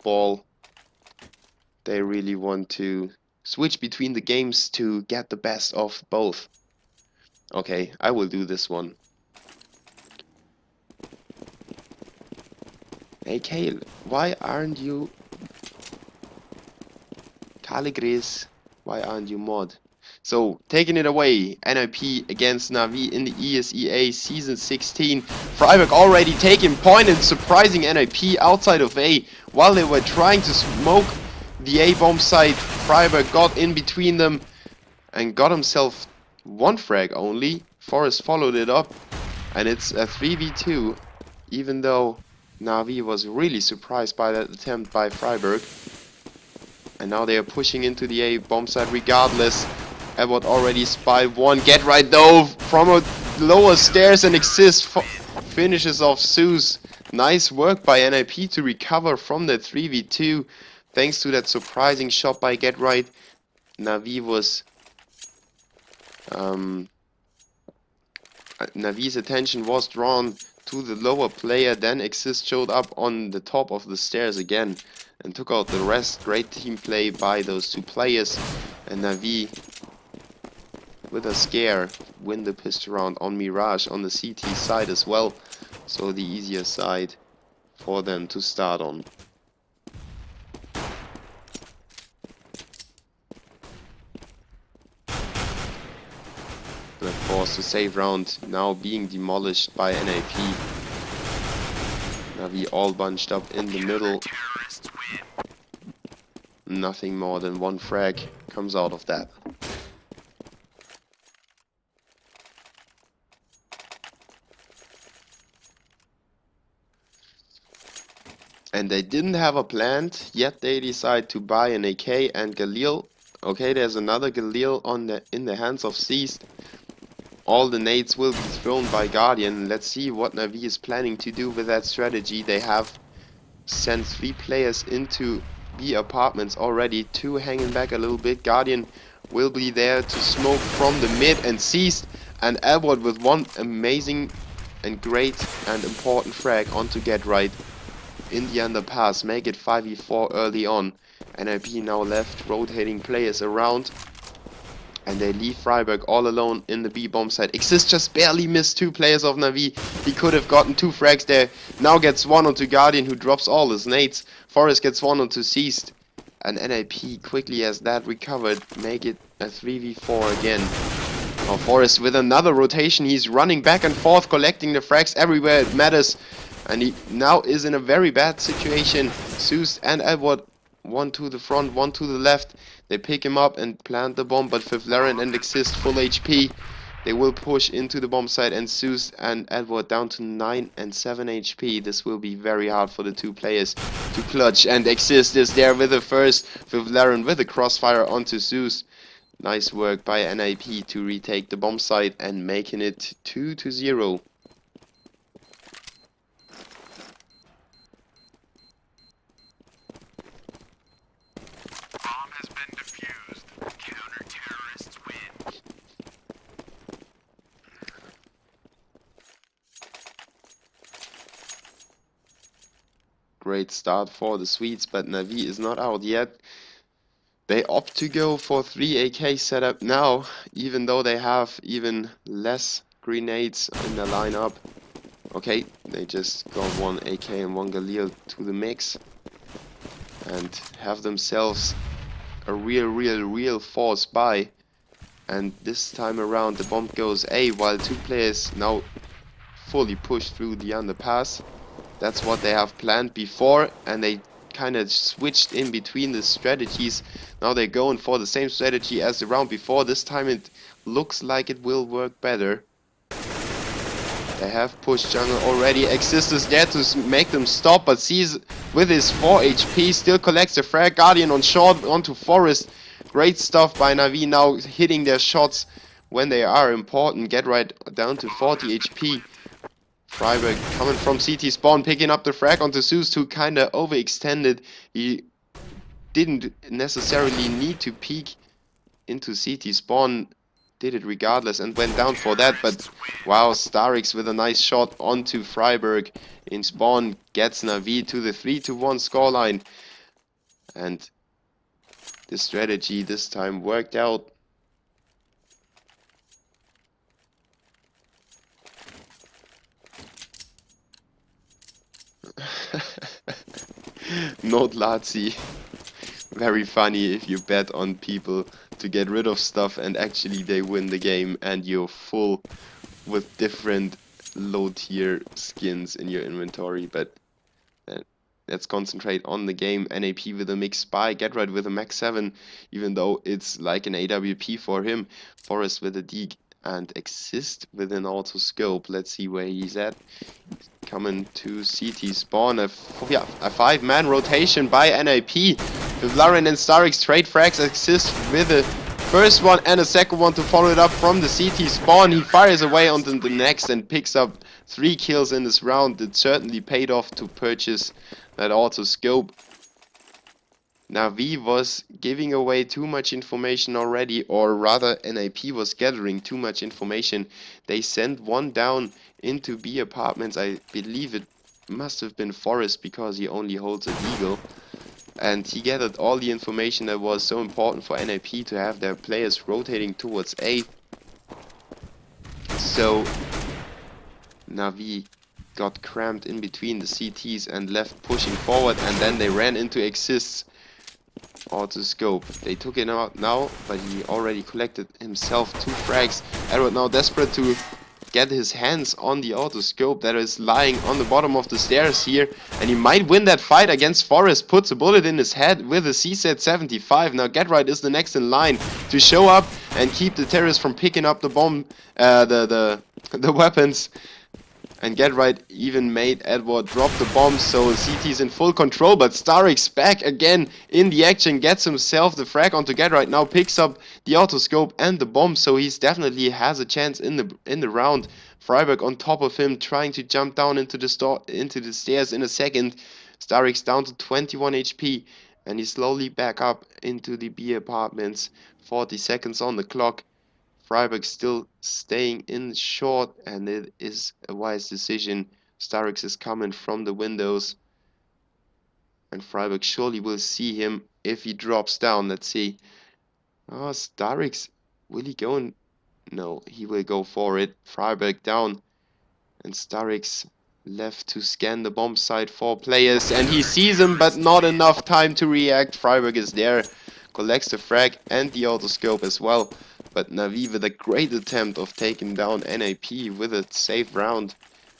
ball. They really want to switch between the games to get the best of both. Okay, I will do this one. Hey Kale, why aren't you... Caligres, why aren't you mod? So, taking it away, NiP against NaVi in the ESEA Season 16. Freiburg already taking point and surprising NiP outside of A. While they were trying to smoke the A bomb site, Freiburg got in between them and got himself one frag only. Forest followed it up, and it's a 3v2, even though NaVi was really surprised by that attempt by Freiburg. And now they are pushing into the A bomb site regardless. Edward already spied one. Get right though from a lower stairs and assist finishes off Zeus. Nice work by NiP to recover from that 3v2. Thanks to that surprising shot by Get Right. NaVi was... NaVi's attention was drawn to the lower player. Then Exist showed up on the top of the stairs again and took out the rest. Great team play by those two players, and NaVi with a scare win the pistol round on Mirage on the CT side as well, so the easier side for them to start on. And of course the save round now being demolished by NiP. NaVi all bunched up in the middle. Nothing more than one frag comes out of that. And they didn't have a plant, yet they decide to buy an AK and Galil. Okay, there's another Galil in the hands of Seized. All the nades will be thrown by Guardian. Let's see what NaVi is planning to do with that strategy. They have sent 3 players into B apartments already, 2 hanging back a little bit. Guardian will be there to smoke from the mid, and Seized and Edward with one amazing and great and important frag onto Get Right in the underpass, make it 5v4 early on. NiP now left rotating players around, and they leave Freiburg all alone in the B bomb site. Exist just barely missed 2 players of NaVi. He could have gotten 2 frags there. Now gets one onto Guardian, who drops all his nades. Forest gets one onto Seized, and NiP quickly as that recovered make it a 3v4 again. Now Forest with another rotation, he's running back and forth collecting the frags everywhere it matters. And he now is in a very bad situation. Zeus and Edward, one to the front, one to the left. They pick him up and plant the bomb, but Fiflaren and Exist full HP. They will push into the bomb site, and Zeus and Edward down to 9 and 7 HP. This will be very hard for the 2 players to clutch. And Exist is there with the first. Fiflaren with a crossfire onto Zeus. Nice work by NiP to retake the bomb site and making it 2-0. Great start for the Swedes, but NaVi is not out yet. They opt to go for 3 AK setup now, even though they have even less grenades in the lineup. Okay, they just got 1 AK and 1 Galil to the mix and have themselves a real force buy. And this time around the bomb goes A, while 2 players now fully push through the underpass. That's what they have planned before, and they kind of switched in between the strategies. Now they're going for the same strategy as the round before. This time it looks like it will work better. They have pushed jungle already. Exist is there to make them stop, but sees with his 4 HP still collects the frag. Guardian on short onto Forest. Great stuff by NaVi, now hitting their shots when they are important. Get Right down to 40 HP. Freiburg coming from CT spawn, picking up the frag onto Zeus, who kinda overextended. He didn't necessarily need to peek into CT spawn, did it regardless and went down for that. But wow, Starix with a nice shot onto Freiburg in spawn gets NaVi to the 3-1 scoreline. And the strategy this time worked out. Not Lazzi. Very funny if you bet on people to get rid of stuff and actually they win the game and you're full with different low tier skins in your inventory. But let's concentrate on the game. NAP with a mixed spy, Get Right with a max 7, even though it's like an AWP for him. Forest with a Deke and Exist with an auto scope. Let's see where he's at. Coming to CT spawn. A 5-man rotation by NAP. With Lauren and Starix trade frags. Exist with a first one and a second one to follow it up from the CT spawn. He fires away onto the next and picks up 3 kills in this round. It certainly paid off to purchase that auto scope. NaVi was giving away too much information already, or rather NAP was gathering too much information. They sent one down into B apartments. I believe it must have been Forest because he only holds a Deagle. And he gathered all the information that was so important for NAP to have their players rotating towards A. So NaVi got cramped in between the CTs and left pushing forward, and then they ran into Exists auto scope. They took it out now, but he already collected himself 2 frags. Edward now desperate to get his hands on the auto scope that is lying on the bottom of the stairs here, and he might win that fight against Forest. Puts a bullet in his head with a CZ 75. Now Get Right is the next in line to show up and keep the terrorists from picking up the bomb, the weapons. And Get Right even made Edward drop the bomb, so CT's in full control, but Starix back again in the action, gets himself the frag onto Get Right, now picks up the autoscope and the bomb, so he's definitely has a chance in the round. Freiberg on top of him, trying to jump down into the stairs in a second. Starix down to 21 HP, and he's slowly back up into the B apartments. 40 seconds on the clock. Freiberg still staying in short, and it is a wise decision. Starix is coming from the windows, and Freiberg surely will see him if he drops down. Let's see. Oh, Starix, will he go in? No, he will go for it. Freiberg down, and Starix left to scan the bomb site for players, and he sees him, but not enough time to react. Freiberg is there, collects the frag and the autoscope as well. But NaVi with a great attempt of taking down NAP with a safe round.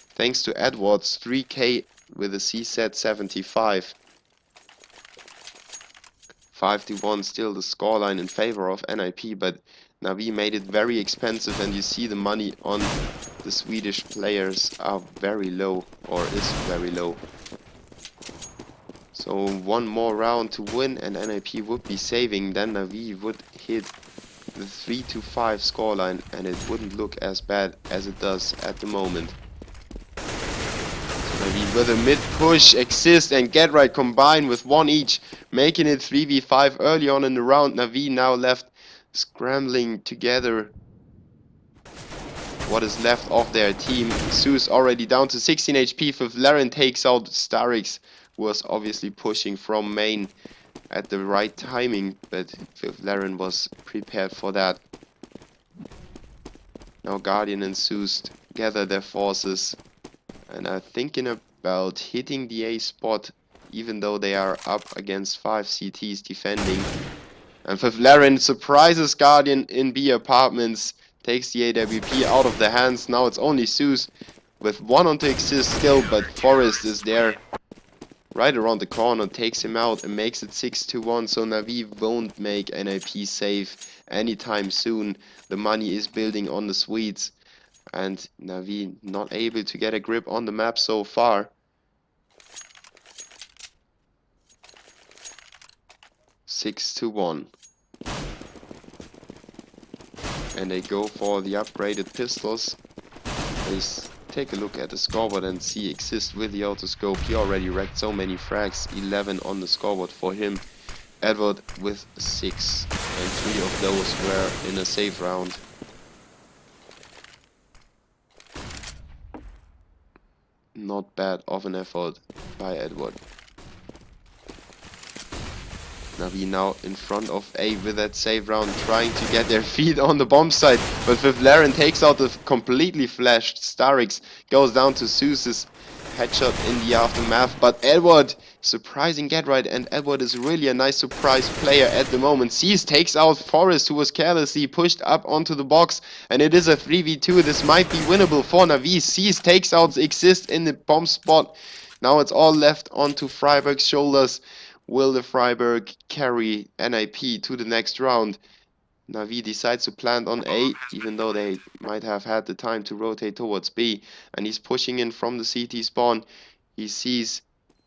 Thanks to Edwards, 3k with a CZ 75. 5-1 still the scoreline in favor of NAP, but NaVi made it very expensive, and you see the money on the Swedish players are very low, or is very low. So one more round to win and NAP would be saving, then NaVi would hit the 3-5 scoreline, and it wouldn't look as bad as it does at the moment. So NaVi with a mid push, Exist and Get Right combined with 1 each, making it 3v5 early on in the round. NaVi now left scrambling together what is left of their team. Zeus already down to 16 HP. With Laren takes out Starix, who was obviously pushing from main at the right timing, but Laren was prepared for that. Now Guardian and Zeus gather their forces and are thinking about hitting the A spot, even though they are up against 5 CTs defending. And Laren surprises Guardian in B apartments, takes the AWP out of their hands. Now it's only Zeus with 1 onto Exist still, but Forest is there right around the corner, takes him out and makes it 6-1. So NaVi won't make NAP safe anytime soon. The money is building on the Swedes, and NaVi not able to get a grip on the map so far. 6-1. And they go for the upgraded pistols. They take a look at the scoreboard and see Exist with the autoscope. He already wrecked so many frags, 11 on the scoreboard for him. Edward with 6, and 3 of those were in a safe round. Not bad of an effort by Edward. NaVi now in front of A with that save round, trying to get their feet on the bomb site. But Vivlaren takes out the completely flashed Starix, goes down to Zeus's headshot in the aftermath. But Edward, surprising get right, and Edward is really a nice surprise player at the moment. Seas takes out Forrest, who was carelessly pushed up onto the box, and it is a 3v2. This might be winnable for NaVi. Seas takes out Exist in the bomb spot. Now it's all left onto Freiburg's shoulders. Will the Freiburg carry NiP to the next round? NaVi decides to plant on A, even though they might have had the time to rotate towards B. And he's pushing in from the CT spawn. He sees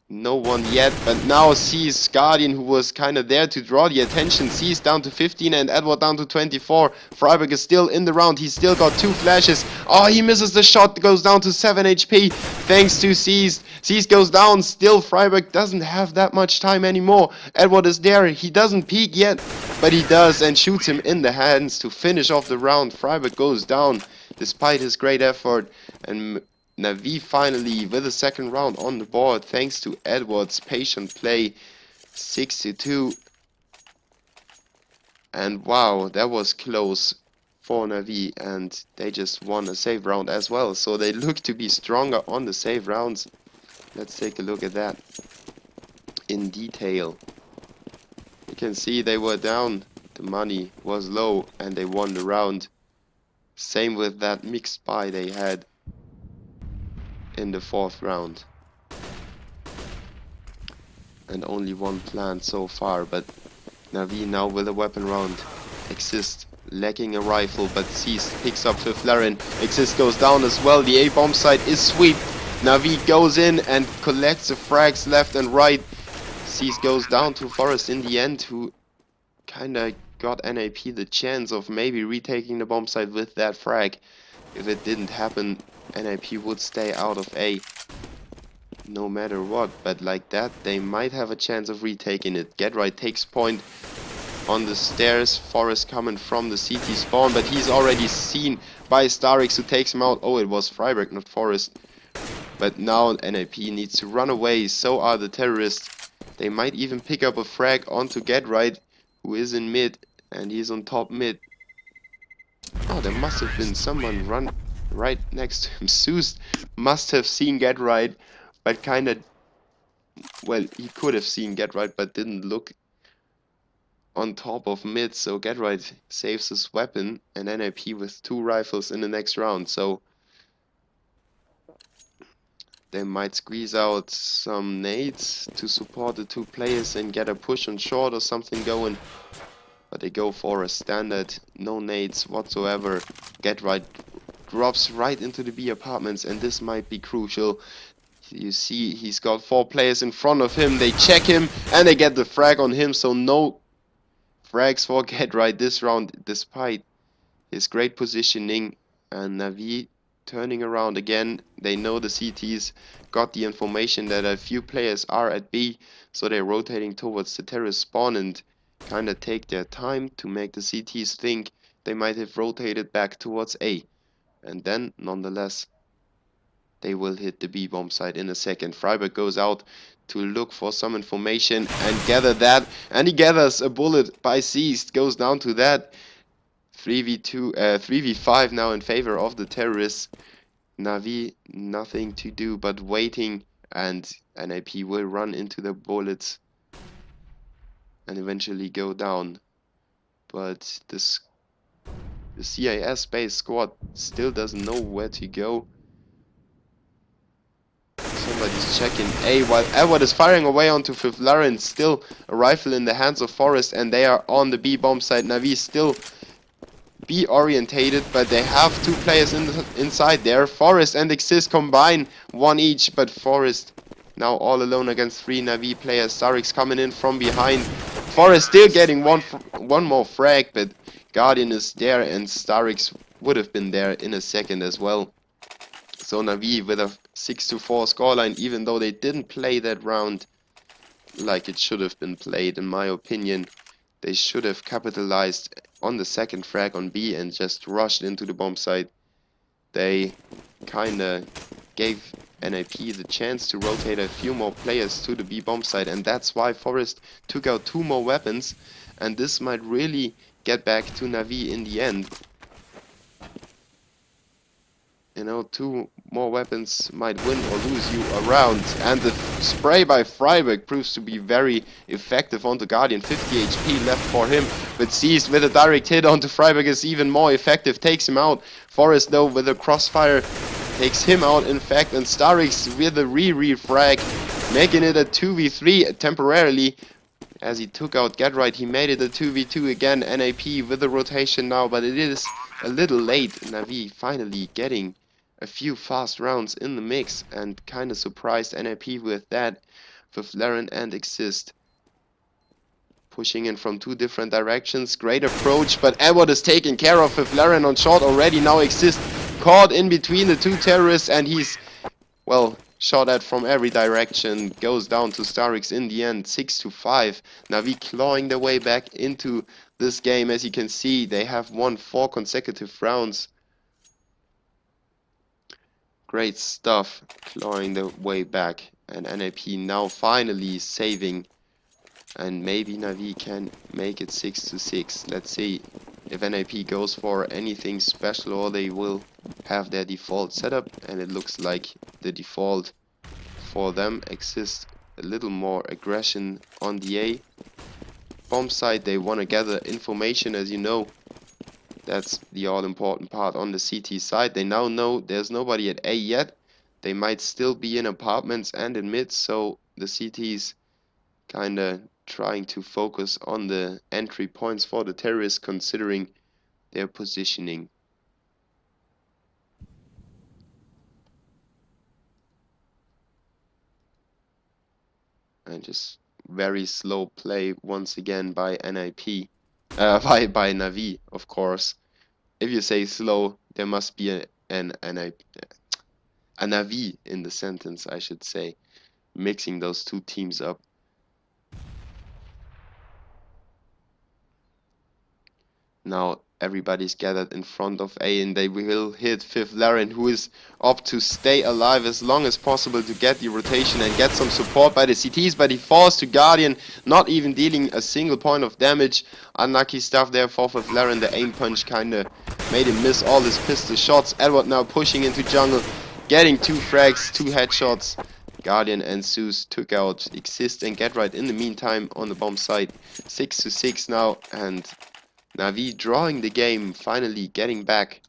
no one yet, but now sees Guardian, who was kind of there to draw the attention. Sees down to 15 and Edward down to 24. Freiburg is still in the round. He's still got 2 flashes. Oh, he misses the shot. Goes down to 7 HP. Thanks to Seas. Seas goes down. Still, Freiburg doesn't have that much time anymore. Edward is there. He doesn't peek yet, but he does and shoots him in the hands to finish off the round. Freiburg goes down despite his great effort, and NaVi finally with a second round on the board thanks to Edward's patient play. 6-2. And wow, that was close for NaVi, and they just won a save round as well. So they look to be stronger on the save rounds. Let's take a look at that in detail. You can see they were down, the money was low, and they won the round. Same with that mixed buy they had in the 4th round, and only one plant so far. But NaVi now with a weapon round. Exist lacking a rifle, but Seas picks up Vivlaren. Exist goes down as well. The A bomb site is swept. NaVi goes in and collects the frags left and right. Seas goes down to Forrest in the end, who kinda got NiP the chance of maybe retaking the bomb site with that frag. If it didn't happen, NiP would stay out of A no matter what, but like that they might have a chance of retaking it. Get right takes point on the stairs. Forrest coming from the CT spawn, but he's already seen by Starix, who takes him out. Oh, it was Freiburg, not Forrest. But now NiP needs to run away, so are the terrorists. They might even pick up a frag onto Get Right, who is in mid, and he's on top mid. Oh, there must have been someone run right next to him. Zeus must have seen Get Right, but kinda, well, he could have seen Get Right, but didn't look on top of mid. So Get Right saves his weapon, and NiP with 2 rifles in the next round. So they might squeeze out some nades to support the 2 players and get a push on short or something going. But they go for a standard, no nades whatsoever. Get Right drops right into the B apartments, and this might be crucial. You see he's got 4 players in front of him. They check him and they get the frag on him, so no frags for Get Right this round despite his great positioning. And NaVi turning around again. They know the CTs got the information that a few players are at B, so they're rotating towards the terrace spawn and kinda take their time to make the CTs think they might have rotated back towards A. And then, nonetheless, they will hit the B bomb site in a second. Freiburg goes out to look for some information and gather that, and he gathers a bullet by Seized, goes down to that. 3v5 now in favor of the terrorists. NaVi nothing to do but waiting, and NiP will run into the bullets and eventually go down. But the CIS based squad still doesn't know where to go. Somebody's checking A while Edward is firing away onto Vivlaren. Still a rifle in the hands of Forrest, and they are on the B bomb site. NaVi still B orientated, but they have 2 players inside there. Forrest and Exist combine 1 each, but Forrest now all alone against 3 NaVi players. Starix coming in from behind. Forrest still getting one more frag, but Guardian is there, and Starix would have been there in a second as well. So NaVi with a 6-4 scoreline, even though they didn't play that round like it should have been played, in my opinion. They should have capitalized on the second frag on B and just rushed into the bomb site. They kinda gave NiP the chance to rotate a few more players to the B bomb site, and that's why Forest took out 2 more weapons, and this might really get back to NaVi in the end. You know, 2 more weapons might win or lose you a round. And the spray by Freiburg proves to be very effective onto Guardian. 50 HP left for him, but seized with a direct hit onto Freiburg is even more effective. Takes him out. Forest though with a crossfire takes him out in fact. And Starix with a re-frag, making it a 2v3 temporarily. As he took out Getright, he made it a 2v2 again. NiP with the rotation now, but it is a little late. NaVi finally getting a few fast rounds in the mix, and kinda surprised NiP with that. Laren and Exist pushing in from 2 different directions. Great approach, but Edward is taken care of. Laren on short already. Now Exist caught in between the 2 terrorists, and he's, well, shot at from every direction. Goes down to Starix in the end, 6-5. NaVi clawing their way back into this game. As you can see, they have won 4 consecutive rounds. Great stuff, clawing the way back, and NiP now finally saving, and maybe NaVi can make it 6-6. Let's see if NiP goes for anything special, or they will have their default setup, and it looks like the default for them exists a little more aggression on the A bomb site. They want to gather information, as you know. That's the all-important part on the CT side. They now know there's nobody at A yet. They might still be in apartments and in mid, so the CT's kinda trying to focus on the entry points for the terrorists, considering their positioning. And just very slow play once again by NiP. By NaVi, of course. If you say slow, there must be a NaVi in the sentence, I should say. Mixing those 2 teams up. Now everybody's gathered in front of A, and they will hit Laren, who is up to stay alive as long as possible to get the rotation and get some support by the CTs, but he falls to Guardian, not even dealing a single point of damage. Unlucky stuff there for Laren. The aim punch kinda made him miss all his pistol shots. Edward now pushing into jungle, getting 2 frags, 2 headshots. Guardian and Zeus took out Exist and Getright in the meantime on the bomb site. 6-6 now, and NaVi drawing the game, finally getting back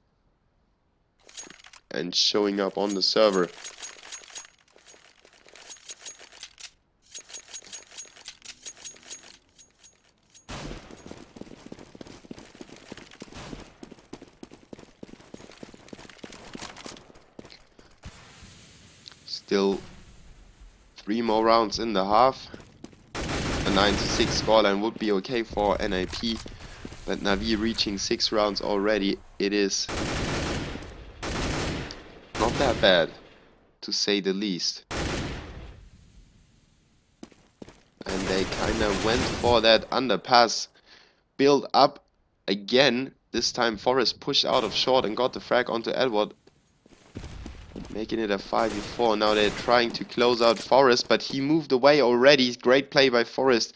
and showing up on the server. Still 3 more rounds in the half. A 9-6 scoreline would be okay for NiP. But NaVi reaching 6 rounds already, it is not that bad, to say the least. And they kinda went for that underpass build up again. This time Forest pushed out of short and got the frag onto Edward, making it a 5v4. Now they're trying to close out Forest, but he moved away already. Great play by Forest,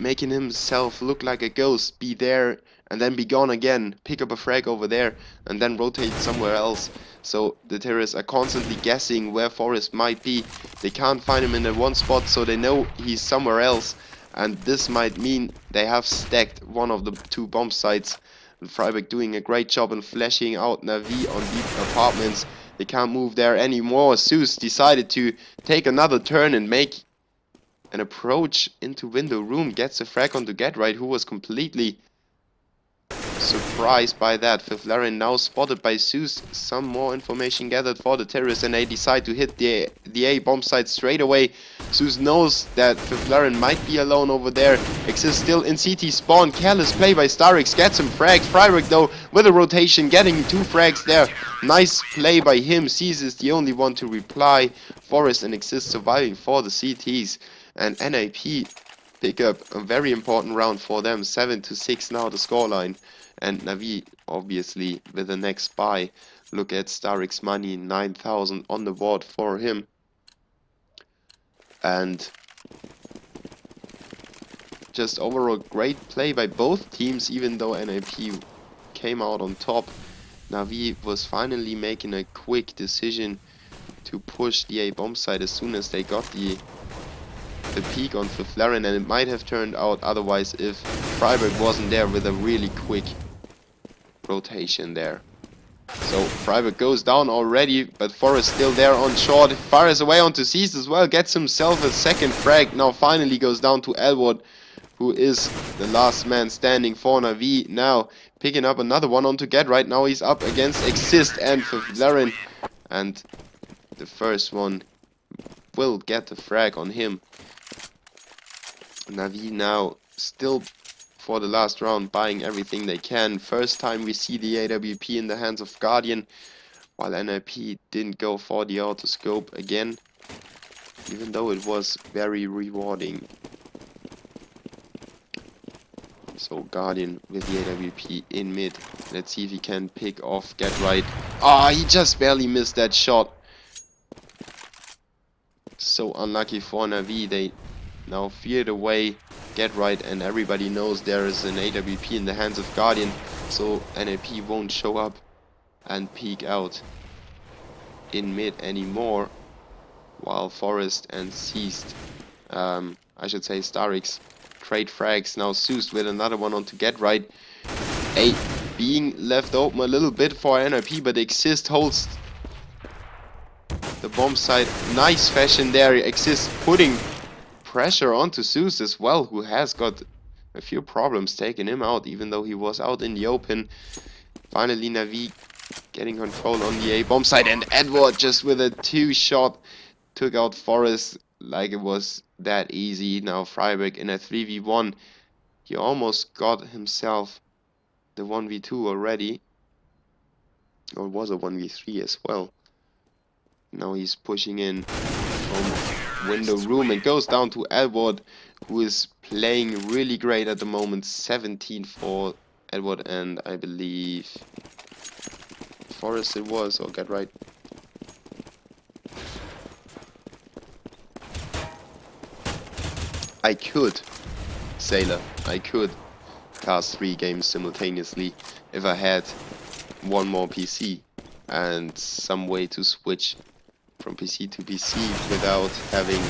making himself look like a ghost, be there and then be gone again, pick up a frag over there and then rotate somewhere else. So the terrorists are constantly guessing where Forest might be. They can't find him in the one spot, so they know he's somewhere else, and this might mean they have stacked one of the 2 bomb sites. And Freiburg doing a great job in flashing out NaVi on deep apartments. They can't move there anymore. Zeus decided to take another turn and make an approach into window room, gets a frag onto Getright, who was completely surprised by that. Laren now spotted by Zeus. Some more information gathered for the terrorists, and they decide to hit the A bomb site straight away. Zeus knows that Laren might be alone over there. Exists still in CT spawn. Careless play by Starix, gets him fragged. Freiburg though with a rotation, getting 2 frags there. Nice play by him. Seas is the only one to reply. Forest and Exist surviving for the CTs. And NiP pick up a very important round for them. 7-6 now the scoreline. And NaVi obviously with the next buy. Look at Starrick's money, 9,000 on the board for him. And just overall great play by both teams, even though NiP came out on top. NaVi was finally making a quick decision to push the A bomb site as soon as they got the peak on Flaren, and it might have turned out otherwise if Freiburg wasn't there with a really quick rotation there. So Freiburg goes down already, but Forrest still there on short. Fires away onto Seas as well, gets himself a second frag. Now finally goes down to Elwood, who is the last man standing for NaVi. Now picking up another one onto Get right now. He's up against Exist and Flaren, and the first one will get the frag on him. NaVi now still for the last round buying everything they can. First time we see the AWP in the hands of Guardian, while NiP didn't go for the autoscope again, even though it was very rewarding. So Guardian with the AWP in mid. Let's see if he can pick off Get Right. Ah, he just barely missed that shot. So unlucky for NaVi. They now feared away Get Right, and everybody knows there is an AWP in the hands of Guardian, so NiP won't show up and peek out in mid anymore, while Forest and Seized, I should say Starrix, trade frags. Now Zeus with another one onto Get Right. A being left open a little bit for NiP, but Exist holds the bomb site. Nice fashion there. Exist putting pressure onto Zeus as well, who has got a few problems taking him out, even though he was out in the open. Finally NaVi getting control on the A bomb site, and Edward just with a 2-shot took out Forrest like it was that easy. Now Freiburg in a 3v1. He almost got himself the 1v2 already, or it was a 1v3 as well. Now he's pushing in from window room and goes down to Edward, who is playing really great at the moment. 17 for Edward, and I believe Forrest it was, or Get Right. I could, Sailor, I could cast 3 games simultaneously if I had one more PC and some way to switch from PC to PC without having...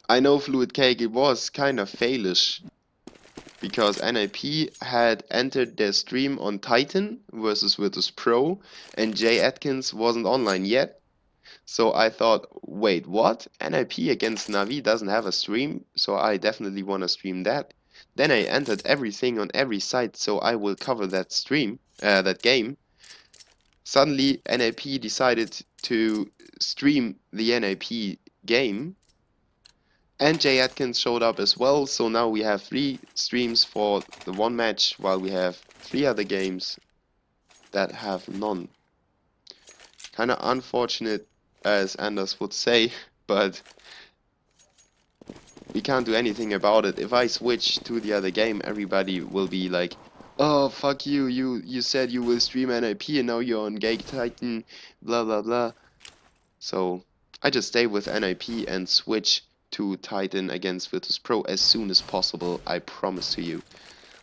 I know Fluid Cake, it was kind of failish because NiP had entered their stream on Titan versus Virtus Pro and Jay Atkins wasn't online yet. So I thought, wait, what? NiP against NaVi doesn't have a stream, so I definitely want to stream that. Then I entered everything on every site, so I will cover that stream, that game. Suddenly NiP decided to stream the NiP game, and Jay Atkins showed up as well, so now we have 3 streams for the one match, while we have 3 other games that have none. Kinda unfortunate, as Anders would say, but we can't do anything about it. If I switch to the other game, everybody will be like, oh, fuck you, you said you will stream NiP and now you're on Gate Titan, blah blah blah. So I just stay with NiP and switch to Titan against Virtus Pro as soon as possible, I promise to you.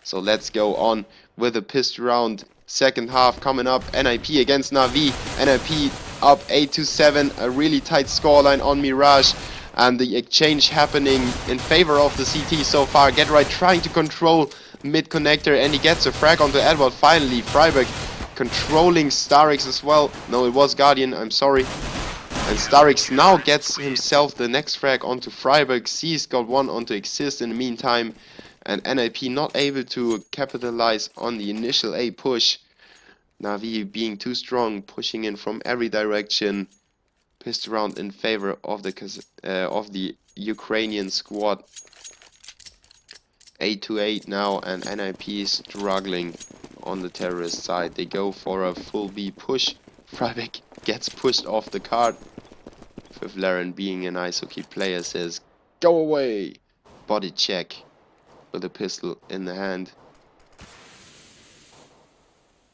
So let's go on with a pissed round. Second half coming up. NiP against NaVi. NiP up 8-7. A really tight scoreline on Mirage. And the exchange happening in favor of the CT so far. Get Right trying to control mid connector, and he gets a frag onto Edward finally. Freiburg controlling Starrix as well. No, it was Guardian, I'm sorry. And Starrix now gets himself the next frag onto Freiburg. C's got one onto Exist in the meantime. And NiP not able to capitalize on the initial A push. NaVi being too strong, pushing in from every direction. Pissed around in favor of the Ukrainian squad. 8-8 now, and NiP is struggling on the terrorist side. They go for a full B push. Freiburg gets pushed off the card. Flaren, being an ice hockey player, says, Go away! Body check with a pistol in the hand.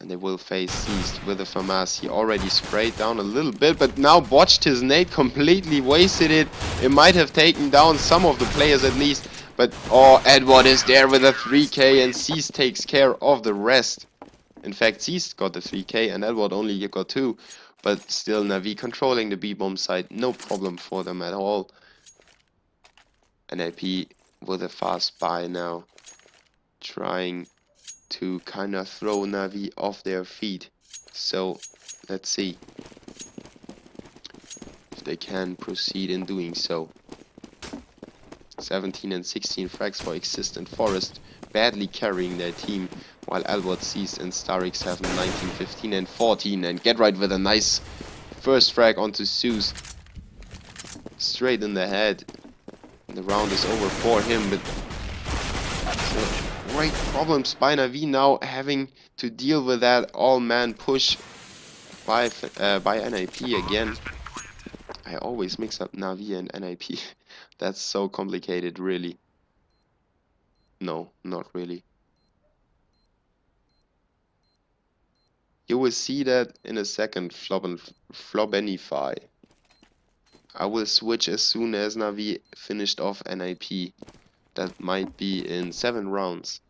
And they will face Seized with a FAMAS. He already sprayed down a little bit, but now botched his nade, completely wasted it. It might have taken down some of the players at least. But, oh, Edward is there with a 3k and Seized takes care of the rest. In fact, Seized got the 3k and Edward only got 2. But still, NaVi controlling the B-bomb site, no problem for them at all. NiP with a fast buy now, trying to kind of throw NaVi off their feet. So let's see if they can proceed in doing so. 17 and 16 frags for Exist and Forest, badly carrying their team, while Albert Seized and Starix have 19, 15 and 14, and Get Right with a nice first frag onto Zeus, straight in the head. The round is over for him, but great problems by NaVi now, having to deal with that all-man push by NiP again. I always mix up NaVi and NiP. That's so complicated, really. No, not really. You will see that in a second, Flobenify. I will switch as soon as NaVi finished off NiP. That might be in 7 rounds.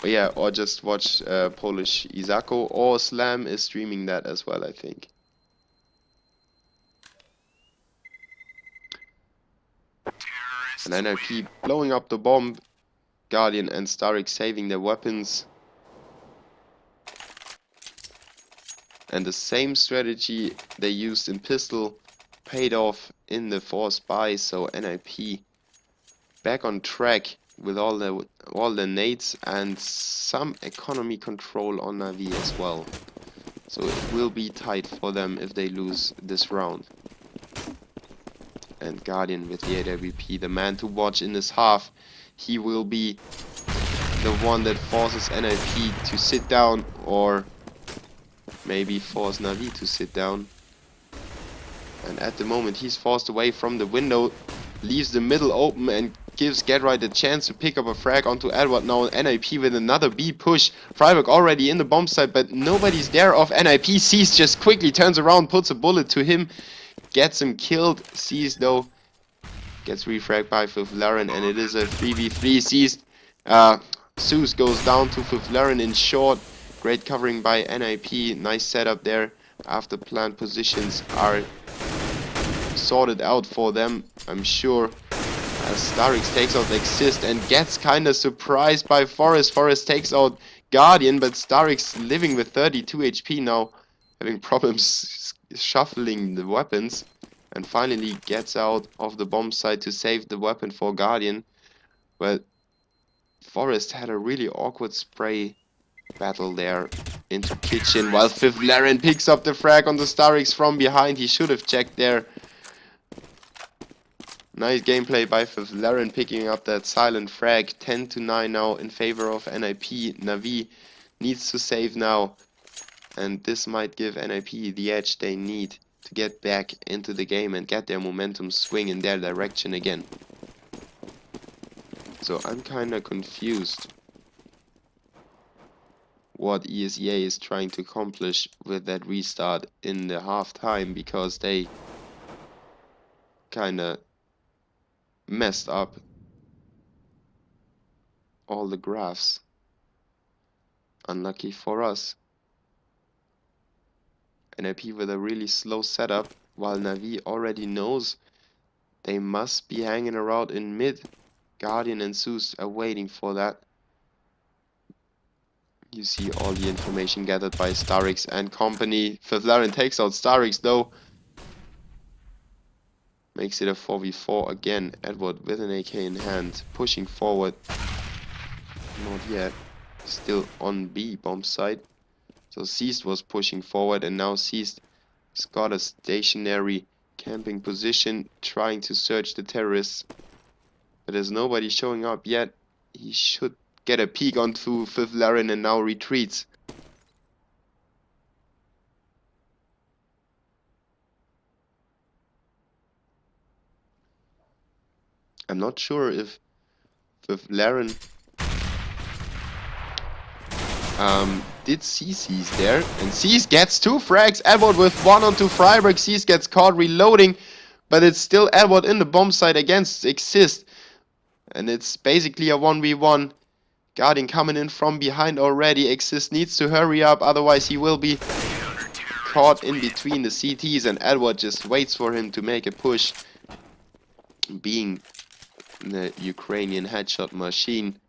But yeah, or just watch Polish Izako, or Slam is streaming that as well, I think. And NiP blowing up the bomb, Guardian and Starix saving their weapons. And the same strategy they used in pistol paid off in the force buy, so NiP back on track with all the nades and some economy control on NaVi as well. So it will be tight for them if they lose this round. And Guardian with the AWP, the man to watch in this half. He will be the one that forces NiP to sit down, or maybe force NaVi to sit down. And at the moment he's forced away from the window, leaves the middle open and gives Get Right a chance to pick up a frag onto Edward. Now NiP with another B push. Freiburg already in the bomb site, but nobody's there of NiP. Seized just quickly turns around, puts a bullet to him, gets him killed. Seized though gets refragged by Fiflaren, and it is a 3v3. Seized. Zeus goes down to Fiflaren in short. Great covering by NiP. Nice setup there after plant positions are sorted out for them, I'm sure. As Starix takes out Exist and gets kind of surprised by Forest. Forest takes out Guardian, but Starix living with 32 HP now, having problems shuffling the weapons, and finally gets out of the bomb site to save the weapon for Guardian. But Forest had a really awkward spray battle there into kitchen, while Fiflaren picks up the frag on the Starix from behind. He should have checked there. Nice gameplay by Fiflaren picking up that silent frag. 10-9 now in favor of NiP. NaVi needs to save now, and this might give NiP the edge they need to get back into the game and get their momentum swing in their direction again. So I'm kinda confused what ESEA is trying to accomplish with that restart in the halftime, because they kinda messed up all the graphs. Unlucky for us. NiP with a really slow setup, while NaVi already knows they must be hanging around in mid. Guardian and Zeus are waiting for that. You see all the information gathered by Starix and company. Fiflaren takes out Starix though. Makes it a 4v4 again. Edward with an AK in hand, pushing forward. Not yet. Still on B bomb site. So Seized was pushing forward, and now Seized has got a stationary camping position, trying to search the terrorists. But there's nobody showing up yet. He should get a peek onto Fiflaren and now retreats. I'm not sure if with Laren did C's there, and C's gets 2 frags. Edward with 1 onto Freiburg. C's gets caught reloading, but it's still Edward in the bomb site against Exist, and it's basically a 1v1. Guardian coming in from behind already. Exist needs to hurry up, otherwise he will be caught in between the CTs, and Edward just waits for him to make a push, being the Ukrainian headshot machine.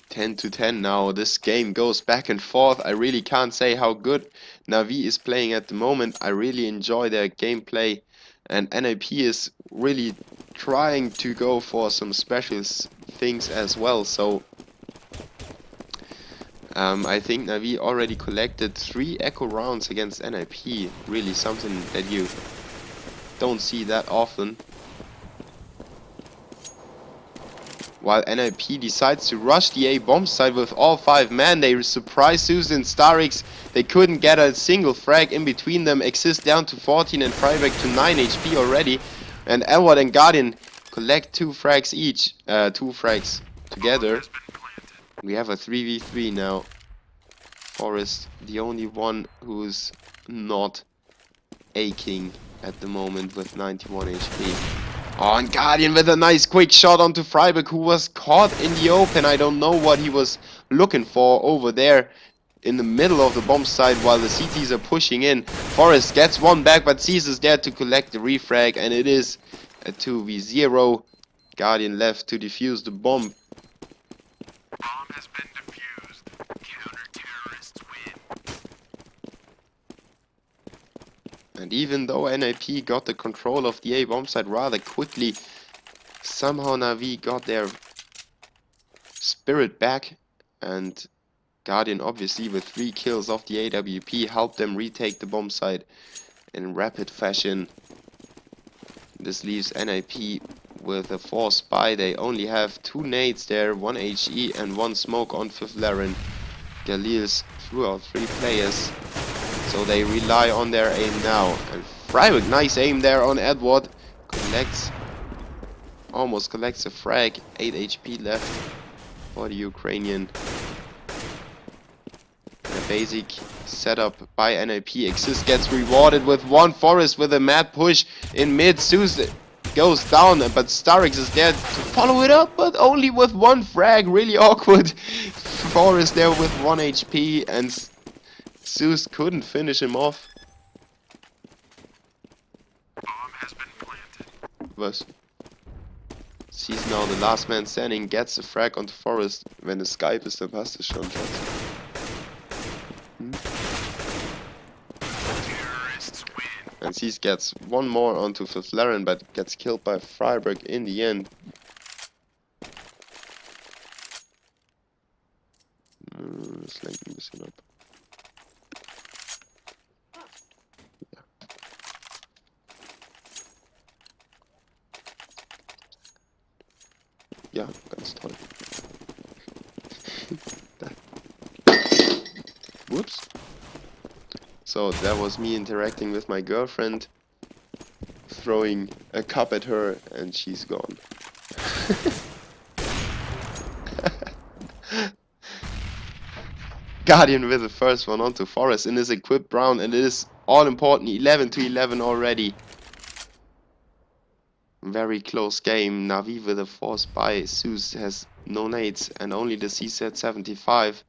10 to 10 now. This game goes back and forth. I really can't say how good NaVi is playing at the moment. I really enjoy their gameplay, and NiP is really trying to go for some special things as well. So I think NaVi already collected 3 echo rounds against NiP. Really something that you don't see that often. While NiP decides to rush the A bomb site with all 5 men, they surprise Zeus and Starix. They couldn't get a single frag in between them. Exist down to 14 and Freiburg to 9 HP already. And Edward and Guardian collect 2 frags each. 2 frags together. We have a 3v3 now. Forest, the only one who's not aching at the moment with 91 HP. Oh, and Guardian with a nice quick shot onto Freiburg, who was caught in the open. I don't know what he was looking for over there in the middle of the bomb site while the CTs are pushing in. Forest gets 1 back, but Caesar's there to collect the refrag, and it is a 2v0. Guardian left to defuse the bomb. Bomb has been defused. Counter-terrorists win. And even though NiP got the control of the A bomb site rather quickly, somehow NaVi got their spirit back, and Guardian obviously with 3 kills of the AWP helped them retake the bomb site in rapid fashion. This leaves NiP with a 4 spy. They only have 2 nades there, 1 HE and 1 smoke on 5th Laren. Galil's threw out 3 players, so they rely on their aim now. And Freiburg, nice aim there on Edward. Almost collects a frag. 8 HP left for the Ukrainian. A basic setup by NiP. Exist gets rewarded with 1. Forest with a mad push in mid. Zeus goes down, but Starix is there to follow it up, but only with 1 frag. Really awkward. Forest there with 1 HP, and Zeus couldn't finish him off. Bomb has been planted. But he's now the last man standing, gets a frag onto Forest. Wenn es Skype ist, dann passt es schon. Terrorists win. And Cease gets 1 more onto 5th Laren, but gets killed by Freiburg in the end. Das lenkt ein bisschen ab. Ja, ganz toll. Whoops. So that was me interacting with my girlfriend, throwing a cup at her, and she's gone. Guardian with the first one onto Forest in his equipped round, and it is all important. 11 to 11 already. Very close game. NaVi with a 4 spy. Zeus has no nades and only the CZ 75.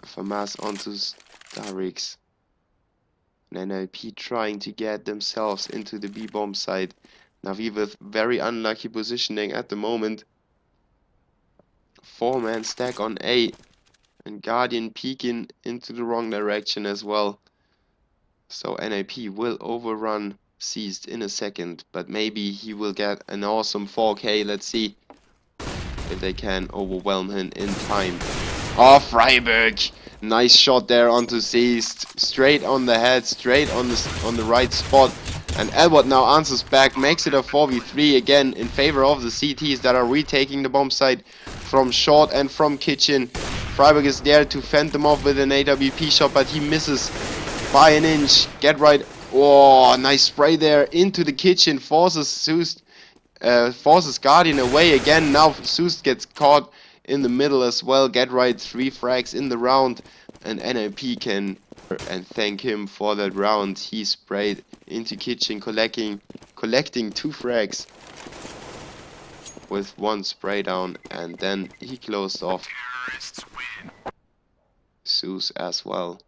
Famas onto Starix. And NiP trying to get themselves into the B bomb site. NaVi with very unlucky positioning at the moment. 4-man stack on A. And Guardian peeking into the wrong direction as well. So NiP will overrun Seized in a second, but maybe he will get an awesome 4K. Let's see if they can overwhelm him in time. Oh, Freiburg! Nice shot there onto Seized. Straight on the head, straight on the right spot. And Edward now answers back, makes it a 4v3 again in favor of the CTs that are retaking the bomb site from short and from kitchen. Freiburg is there to fend them off with an AWP shot, but he misses by an inch. Get right Oh, nice spray there into the kitchen. Forces Guardian away again. Now Zeus gets caught in the middle as well. Get right, 3 frags in the round. And NiP can and thank him for that round. He sprayed into kitchen, collecting 2 frags with 1 spray down, and then he closed off Terrorists win. Zeus as well.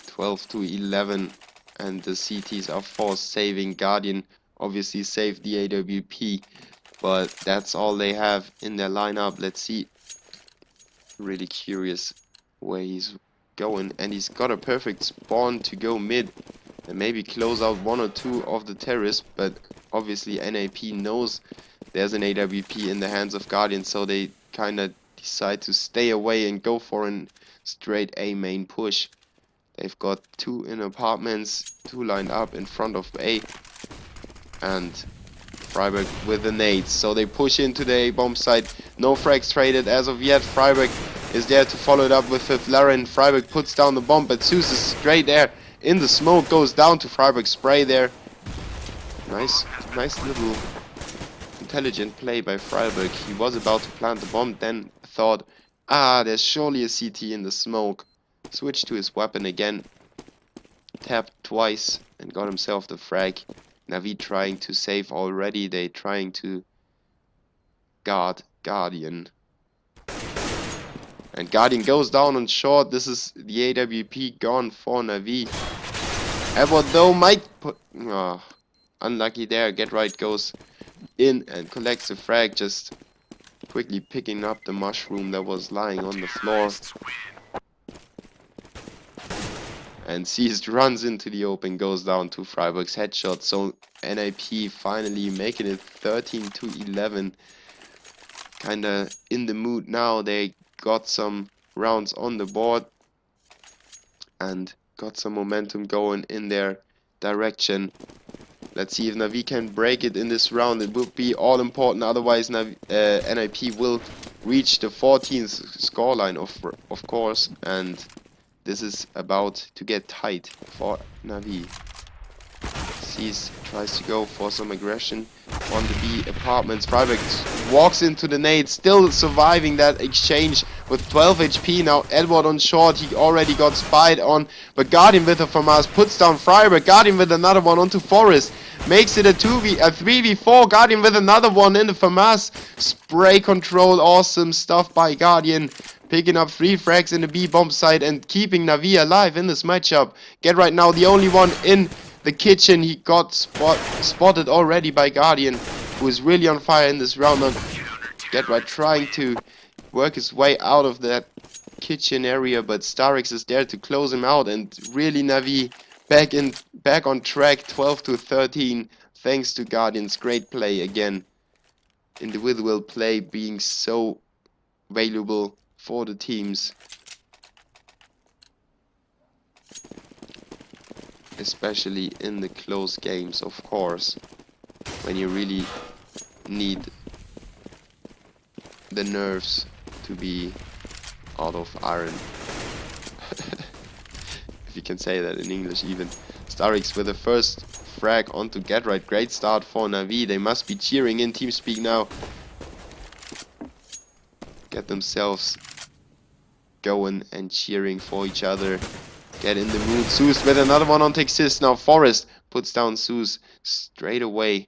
12-11, and the CTs are forced saving. Guardian obviously saved the AWP, but that's all they have in their lineup. Let's see. Really curious where he's going, and he's got a perfect spawn to go mid and maybe close out 1 or 2 of the terrorists, but obviously NiP knows there's an AWP in the hands of Guardian, so they kind of decide to stay away and go for a straight A main push. They've got 2 in apartments, 2 lined up in front of A, and Freiburg with the nades. So they push into the A bomb site. No frags traded as of yet. Freiburg is there to follow it up with Laren. Freiburg puts down the bomb, but Zeus is straight there in the smoke, goes down to Freiburg spray there. Nice little intelligent play by Freiburg. He was about to plant the bomb, then thought, there's surely a CT in the smoke. Switched to his weapon again, tapped twice and got himself the frag. NaVi trying to save already. They trying to guard Guardian. And Guardian goes down on short. This is the AWP gone for NaVi. Edward though might put... unlucky there. Get right goes in and collects the frag. Just quickly picking up the mushroom that was lying on the floor. And Seized runs into the open, goes down to Freiburg's headshot. So NiP finally making it 13-11. Kinda in the mood now. They got some rounds on the board and got some momentum going in their direction. Let's see if NaVi can break it in this round. It would be all important, otherwise NiP will reach the 14th scoreline of course, and this is about to get tight for NaVi. Sees tries to go for some aggression on the B apartments. Freiburg walks into the nade, still surviving that exchange with 12 HP. Now Edward on short, he already got spied on, but Guardian with a FAMAS puts down Freiburg. Guardian with another one onto Forest, makes it a 3v4. Guardian with another one in the FAMAS. Spray control, awesome stuff by Guardian. Picking up 3 frags in the B bomb site and keeping NaVi alive in this matchup. Get right now the only one in the kitchen. He got spotted already by Guardian, who is really on fire in this round. Now Get right trying to work his way out of that kitchen area, but Starix is there to close him out, and really NaVi back on track, 12-13, thanks to Guardian's great play again. Individual play being so valuable for the teams, especially in the close games, of course, when you really need the nerves to be out of iron. If you can say that in English even. Starix with the first frag onto Get Right. Great start for NaVi. They must be cheering in TeamSpeak now. Get themselves going and cheering for each other. Get in the mood. Zeus with another one on Texas. Now Forest puts down Zeus straight away.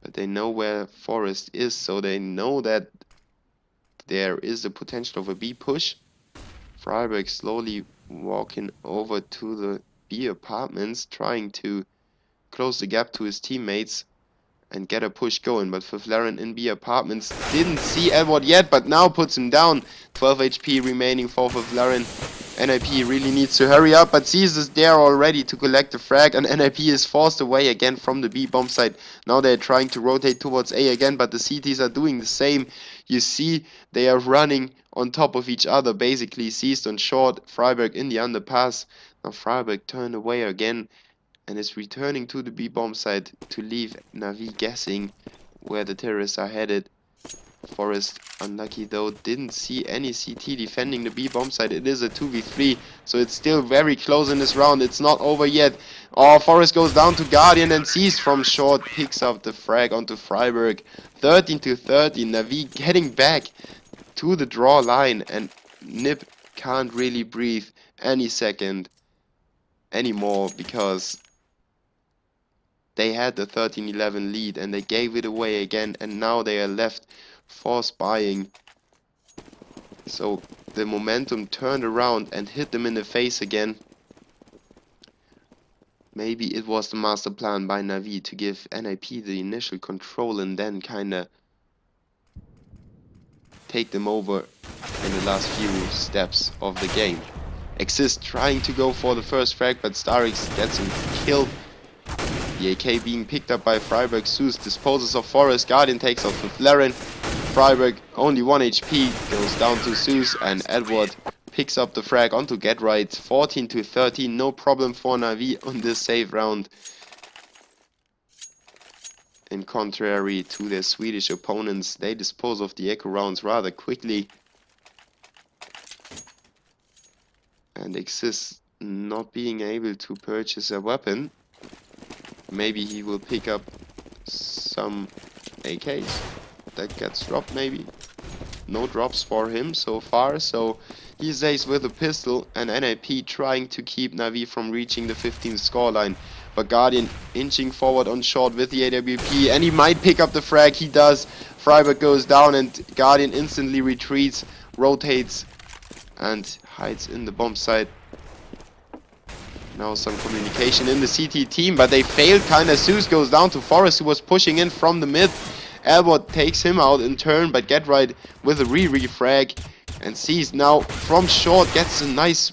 But they know where Forest is, so they know that there is the potential of a B push. Freiburg slowly walking over to the B apartments, trying to close the gap to his teammates and get a push going, but Laren in B apartments didn't see Edward yet, but now puts him down. 12 HP remaining for Laren. NiP really needs to hurry up, but Seas is there already to collect the frag, and NiP is forced away again from the B bomb site. Now they're trying to rotate towards A again, but the CTs are doing the same. You see they are running on top of each other, basically. Seized on short, Freiburg in the underpass. Now Freiburg turned away again and is returning to the B bomb site to leave NaVi guessing where the terrorists are headed. Forest unlucky though, didn't see any CT defending the B bomb site. It is a 2v3, so it's still very close in this round. It's not over yet. Oh, Forest goes down to Guardian and sees from short, picks up the frag onto Freiburg. 13-13, NaVi getting back to the draw line, and NiP can't really breathe any second anymore because they had the 13-11 lead and they gave it away again, and now they are left for spying. So the momentum turned around and hit them in the face again. Maybe it was the master plan by NaVi to give NiP the initial control and then kinda take them over in the last few steps of the game. Exist trying to go for the first frag, but Starix gets him killed. The AK being picked up by Freiburg. Zeus disposes of Forest. Guardian takes off with Laren. Freiburg only 1 HP, goes down to Zeus, and Edward picks up the frag onto Get Right. 14-13, no problem for NaVi on this save round. In contrary to their Swedish opponents, they dispose of the echo rounds rather quickly. And Exist not being able to purchase a weapon. Maybe he will pick up some AKs that gets dropped maybe. No drops for him so far, so he stays with a pistol, and NiP trying to keep NaVi from reaching the 15th scoreline. But Guardian inching forward on short with the AWP, and he might pick up the frag. He does. Freiburg goes down and Guardian instantly retreats, rotates and hides in the bomb site. Now some communication in the CT team, but they failed kinda. Zeus goes down to Forest, who was pushing in from the mid. Albert takes him out in turn, but Get Right with a re-frag and sees now from short, gets a nice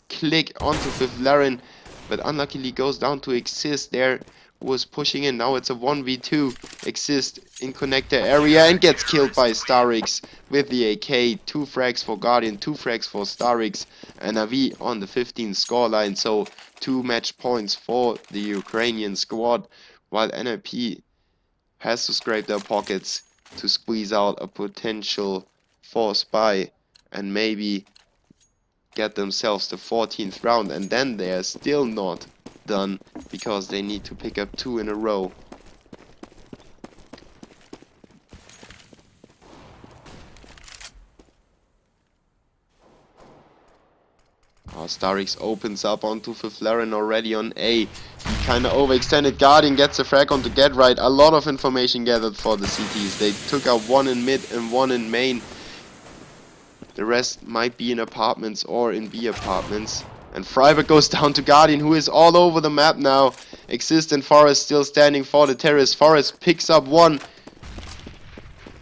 click onto Fifth Laren, but unluckily goes down to Exist there, who was pushing in. Now it's a 1v2. Exist in connector area and gets killed by Starix with the AK. 2 frags for Guardian, 2 frags for Starix, and NaVi on the 15th scoreline. So 2 match points for the Ukrainian squad, while NiP has to scrape their pockets to squeeze out a potential 4 spy and maybe get themselves the 14th round, and then they are still not done because they need to pick up 2 in a row. Starix opens up onto Fiflaren already on A. He kinda overextended. Guardian gets a frag onto Get Right. A lot of information gathered for the CTs. They took out 1 in mid and 1 in main. The rest might be in apartments or in B apartments. And Freiburg goes down to Guardian, who is all over the map now. Exist and Forest still standing for the terrorists. Forest picks up 1.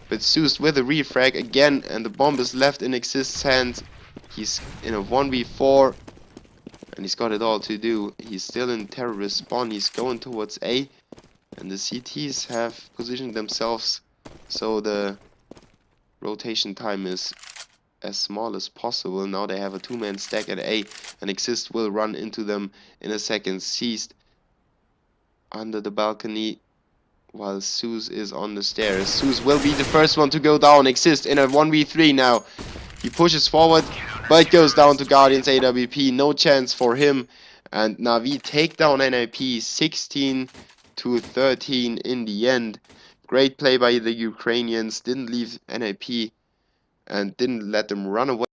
But Zeus with a refrag again, and the bomb is left in Exist's hands. He's in a 1v4, and he's got it all to do. He's still in terrorist spawn. He's going towards A, and the CTs have positioned themselves so the rotation time is as small as possible. Now they have a 2-man stack at A, and Exist will run into them in a second. Seized under the balcony while Zeus is on the stairs. Zeus will be the first one to go down. Exist in a 1v3 now. He pushes forward, but goes down to Guardian's AWP. No chance for him. And NaVi take down NiP 16-13 in the end. Great play by the Ukrainians. Didn't leave NiP and didn't let them run away.